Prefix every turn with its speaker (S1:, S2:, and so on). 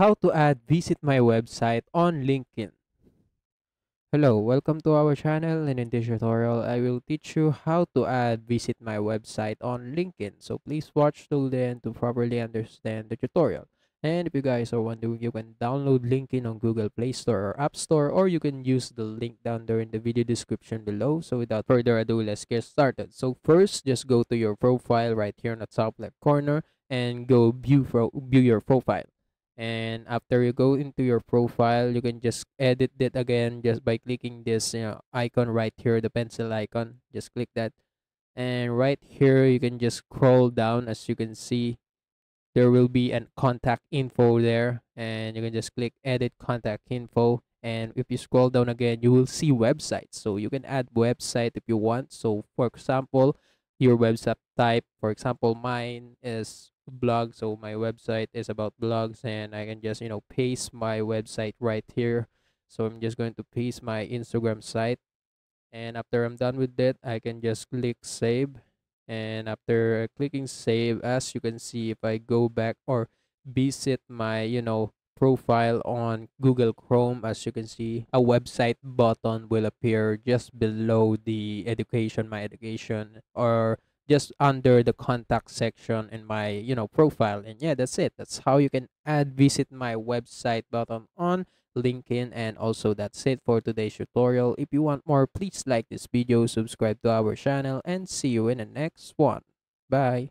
S1: how to add visit my website on LinkedIn. Hello, welcome to our channel, and in this tutorial I will teach you how to add visit my website on LinkedIn. So please watch till the end to properly understand the tutorial. And if you guys are wondering, you can download LinkedIn on Google Play Store or App Store, or you can use the link down there in the video description below. So without further ado, let's get started. So first, just go to your profile right here in the top left corner and go view your profile. And after you go into your profile, you can just edit it again just by clicking this icon right here, the pencil icon. Just click that, and right here you can just scroll down. As you can see, there will be an contact info there, and you can just click edit contact info. And if you scroll down again, you will see websites, so you can add website if you want. So for example, your website type, for example, mine is blog, so my website is about blogs, and I can just paste my website right here. So I'm just going to paste my Instagram site, and after I'm done with that, I can just click save. And after clicking save, as you can see, if I go back or visit my profile on Google Chrome, as you can see, a website button will appear just below the education, my education, or just under the contact section in my profile. And yeah, that's it. That's how you can add visit my website button on LinkedIn. And also, that's it for today's tutorial. If you want more, please like this video, subscribe to our channel, and see you in the next one. Bye.